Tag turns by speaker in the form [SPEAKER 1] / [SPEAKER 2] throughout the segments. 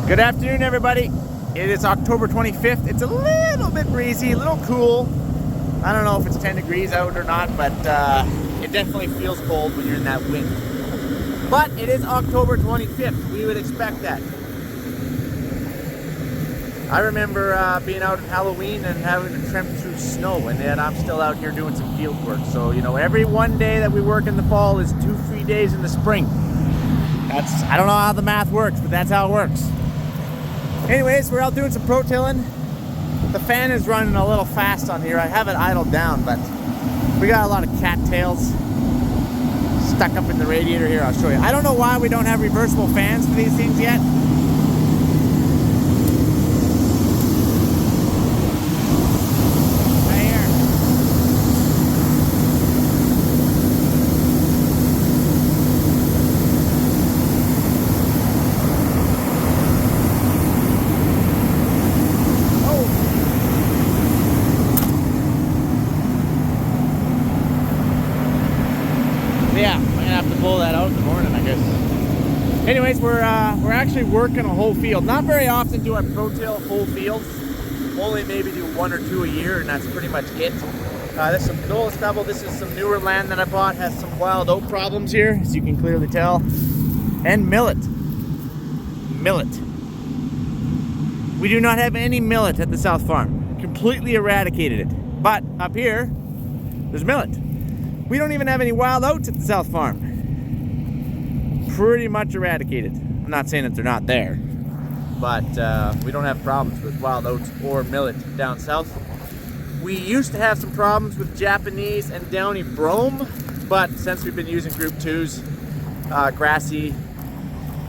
[SPEAKER 1] Good afternoon, everybody. It is October 25th. It's a little bit breezy, a little cool. I don't know if it's 10 degrees out or not, but it definitely feels cold when you're in that wind. But it is October 25th. We would expect that. I remember being out at Halloween and having to tramp through snow, and yet I'm still out here doing some field work. So, you know, every one day that we work in the fall is 2 free days in the spring. I don't know how the math works, but that's how it works. Anyways, we're out doing some protilling. The fan is running a little fast on here. I have it idled down, but we got a lot of cattails stuck up in the radiator here. I'll show you. I don't know why we don't have reversible fans for these things yet. Yeah, I'm gonna have to pull that out in the morning, I guess. Anyways, we're actually working a whole field. Not very often do I protill whole fields. Only maybe do 1 or 2 a year, and that's pretty much it. This is some canola stubble. This is some newer land that I bought. Has some wild oat problems here, as you can clearly tell. And millet. Millet. We do not have any millet at the South Farm. Completely eradicated it. But up here, there's millet. We don't even have any wild oats at the South Farm. Pretty much eradicated. I'm not saying that they're not there, but we don't have problems with wild oats or millet down south. We used to have some problems with Japanese and downy brome, but since we've been using Group 2s, grassy,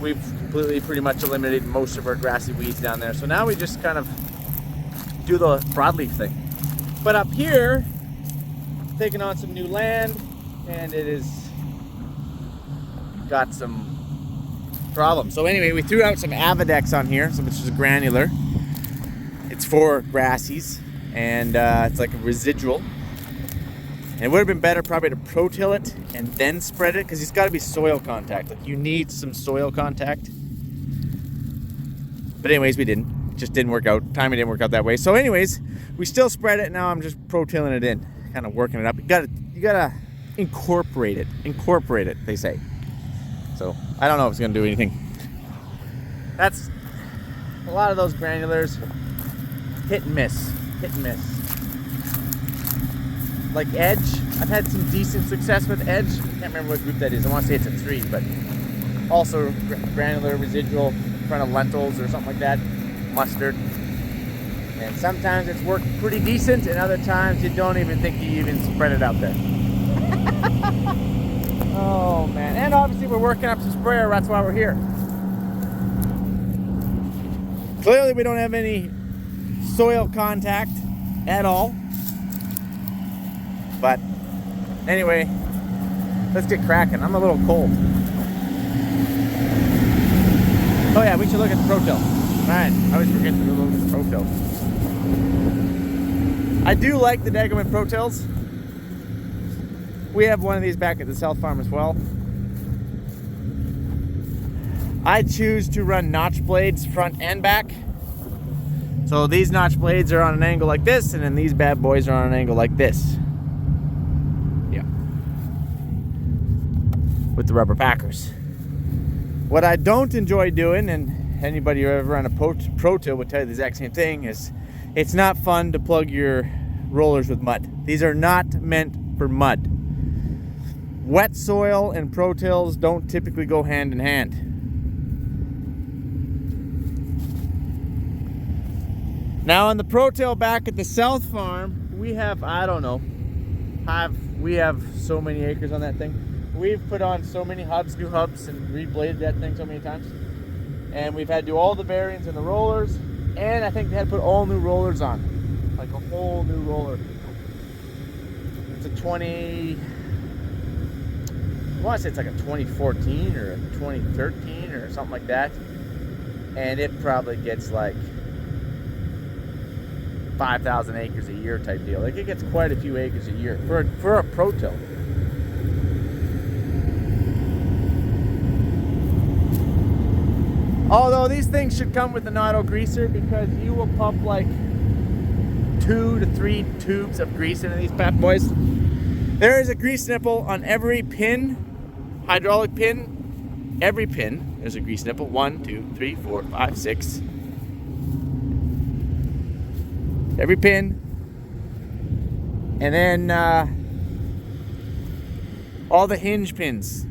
[SPEAKER 1] we've completely pretty much eliminated most of our grassy weeds down there. So now we just kind of do the broadleaf thing. But up here, taking on some new land, and it has got some problems. So anyway, we threw out some Avidex on here, which is a granular. It's for grassies, and it's like a residual. And it would have been better probably to protill it and then spread it, because it's got to be soil contact. Like, you need some soil contact. But anyways, we didn't. It just didn't work out. Timing didn't work out that way. So anyways, we still spread it. Now I'm just protilling it in, kind of working it up. You gotta incorporate it, they say. So I don't know if it's gonna do anything. That's a lot of those granulars, hit and miss. Like Edge, I've had some decent success with Edge. I can't remember what group that is. I want to say it's a 3, but also granular residual in front of lentils or something like that, mustard. And sometimes it's worked pretty decent, and other times you don't even think you even spread it out there. Oh man, and obviously we're working up some sprayer, that's why we're here. Clearly we don't have any soil contact at all. But anyway, let's get cracking. I'm a little cold. Oh yeah, we should look at the protill. Man, I always forget to look at the protill. I do like the Degelman protills. We have one of these back at the South Farm as well. I choose to run notch blades front and back. So these notch blades are on an angle like this, and then these bad boys are on an angle like this. Yeah. With the rubber packers. What I don't enjoy doing, and anybody who ever run a protill would tell you the exact same thing, is it's not fun to plug your rollers with mud. These are not meant for mud. Wet soil and protills don't typically go hand in hand. Now on the protill back at the South Farm, we have, I don't know, we have so many acres on that thing. We've put on so many hubs, new hubs, and rebladed that thing so many times. And we've had to do all the bearings and the rollers, and I think they had to put all new rollers on. Like a whole new roller. It's a I want to say it's like a 2014 or a 2013 or something like that. And it probably gets like 5,000 acres a year type deal. Like, it gets quite a few acres a year for a protill. Although these things should come with an auto greaser, because you will pump like 2 to 3 tubes of grease into these bad boys. There is a grease nipple on every pin, hydraulic pin. Every pin, there's a grease nipple. 1, 2, 3, 4, 5, 6. Every pin. And then all the hinge pins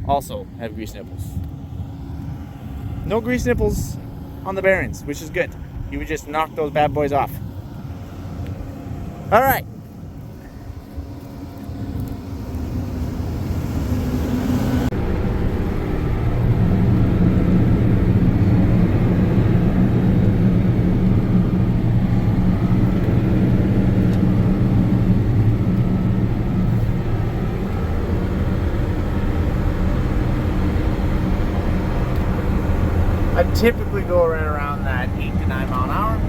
[SPEAKER 1] also have grease nipples. No grease nipples on the bearings, which is good. You would just knock those bad boys off. All right. I typically go right around that 8 to 9 mile an hour.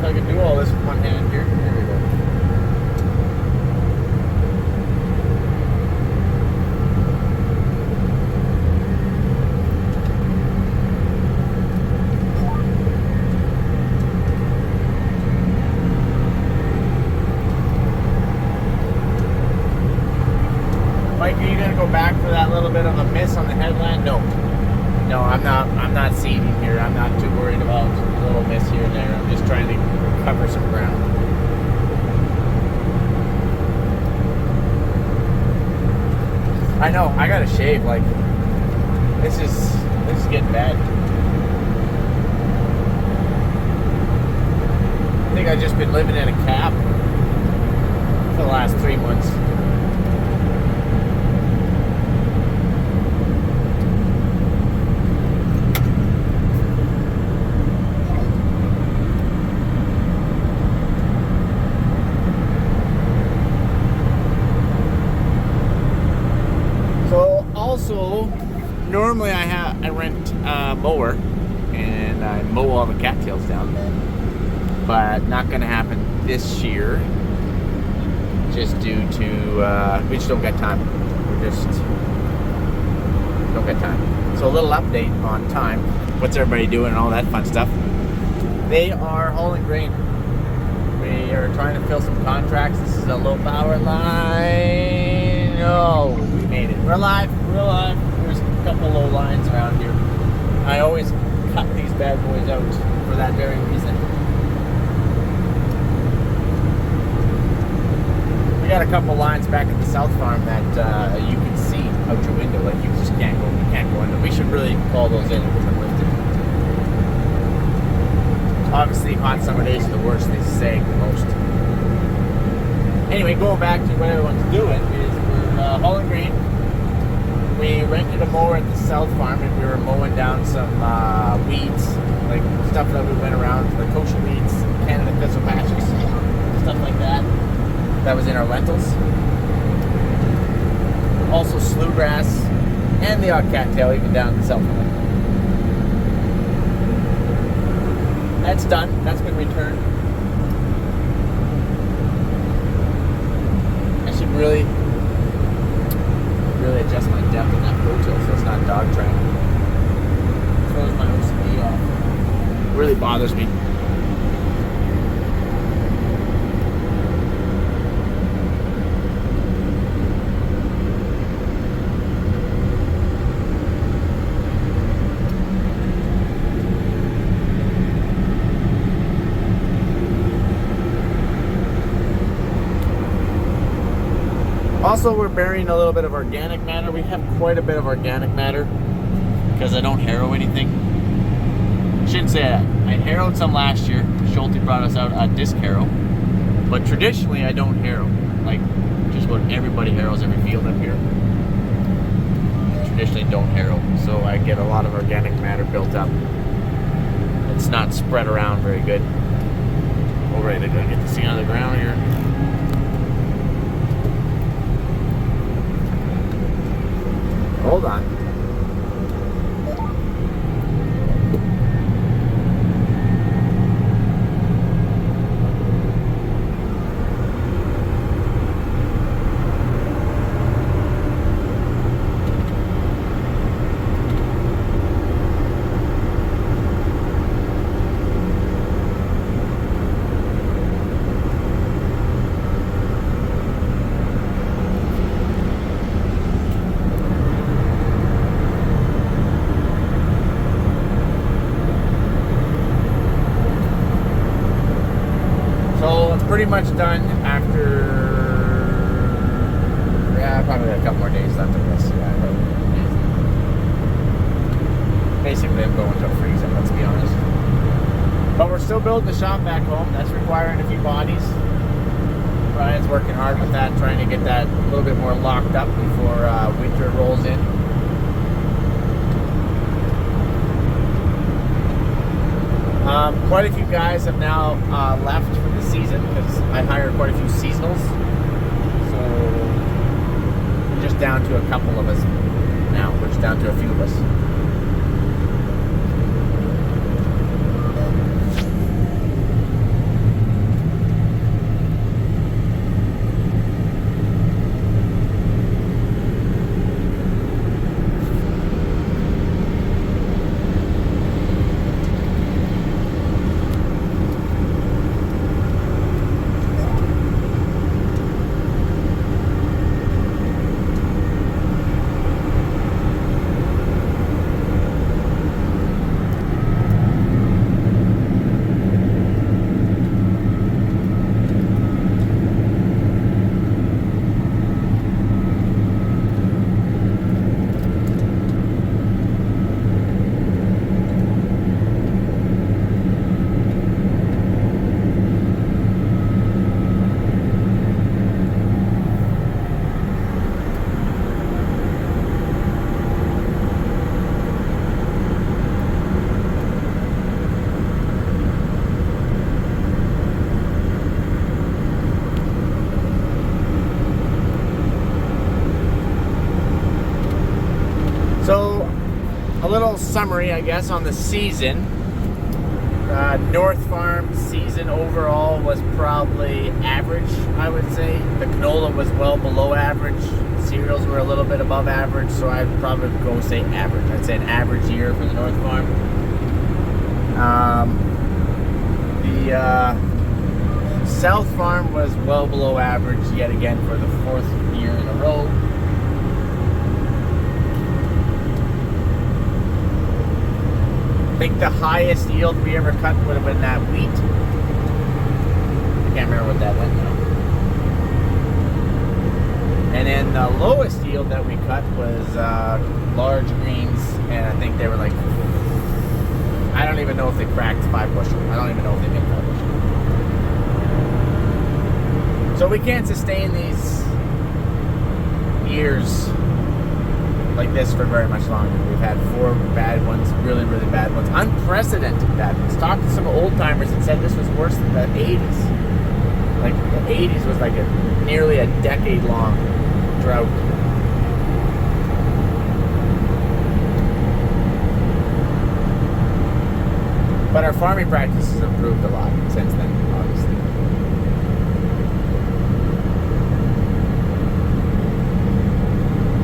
[SPEAKER 1] I can do all this with one hand here. There we go. Mike, are you gonna go back for that little bit of a miss on the headland? No. No, I'm not seeding here. I'm not too worried about a little miss here and there. I'm just trying to cover some ground. I know, I gotta shave. Like, this is getting bad. I think I've just been living in a cab for the last 3 months. Also, normally I rent a mower and I mow all the cattails down, but not going to happen this year, just due to we just don't get time. We just don't get time. So a little update on time. What's everybody doing and all that fun stuff? They are hauling grain. We are trying to fill some contracts. This is a low power line. Oh, we made it. We're alive. We're alive. There's a couple low lines around here. I always cut these bad boys out for that very reason. We got a couple lines back at the South Farm that you can see out your window. Like, you just can't go. You can't go in. We should really call those in and get them lifted. Obviously, hot summer days are the worst. They sag the most. Anyway, going back to what everyone's doing is we're hauling grain. We rented a mower at the South Farm and we were mowing down some weeds, like stuff that we went around, the kosher weeds, Canada thistle patches, stuff like that. That was in our lentils. Also slew grass and the odd cattail even down in the South Farm. That's done. That's been returned. I should really adjust my depth in that protill so it's not dog track. Throws my OCD off. It really bothers me. Also, we're burying a little bit of organic matter. We have quite a bit of organic matter because I don't harrow anything. Shouldn't say that. I harrowed some last year. Schulte brought us out a disc harrow. But traditionally, I don't harrow. Like, just about everybody harrows every field up here. I traditionally don't harrow, so I get a lot of organic matter built up. It's not spread around very good. All right, I gotta get this thing out of the ground here. Hold on. Pretty much done after, yeah, probably got a couple more days left of this. Yeah, basically I'm going to freeze it, let's be honest. But we're still building the shop back home. That's requiring a few bodies. Brian's working hard with that, trying to get that a little bit more locked up before winter rolls in. Quite a few guys have now left for the season because I hired quite a few seasonals. So we're just down to a couple of us now. We're just down to a few of us. So, a little summary, I guess, on the season. North Farm season overall was probably average, I would say. The canola was well below average. Cereals were a little bit above average, so I'd probably go say average. I'd say an average year for the North Farm. The South Farm was well below average yet again for the 4th year in a row. I think the highest yield we ever cut would have been that wheat. I can't remember what that went now. And then the lowest yield that we cut was large greens, and I think they were like, I don't even know if they cracked 5 bushel. I don't even know if they made 5 bushel. So we can't sustain these years like this for very much longer. We've had 4 bad ones, really, really bad ones, unprecedented bad ones. Talked to some old timers and said this was worse than the 80s. Like the 80s was like nearly a decade long drought. But our farming practices have improved a lot since then, obviously.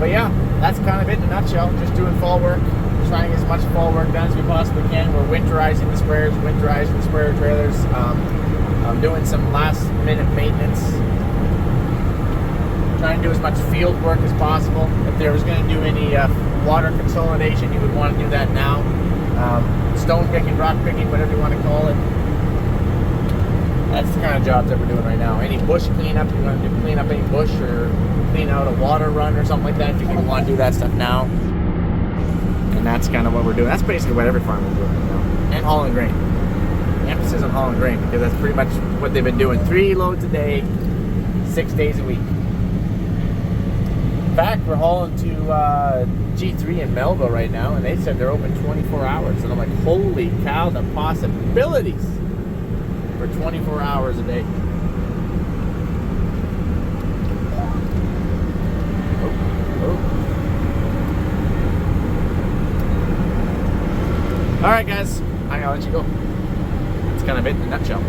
[SPEAKER 1] But yeah, that's kind of it in a nutshell. Just doing fall work, trying as much fall work done as we possibly can. We're winterizing the sprayers, winterizing the sprayer trailers. I'm doing some last minute maintenance. Trying to do as much field work as possible. If there was going to do any water consolidation, you would want to do that now. Stone picking, rock picking, whatever you want to call it. That's the kind of jobs that we're doing right now. Any bush cleanup, you want to clean up any bush or clean out a water run or something like that, if you want to do that stuff now. And that's kind of what we're doing. That's basically what every farmer is doing right now. And hauling grain. emphasis on hauling grain, because that's pretty much what they've been doing. 3 loads a day, 6 days a week. In fact, we're hauling to G3 in Melville right now, and they said they're open 24 hours. And I'm like, holy cow, the possibilities for 24 hours a day. All right, guys, I'm gonna let you go. That's kind of it in a nutshell.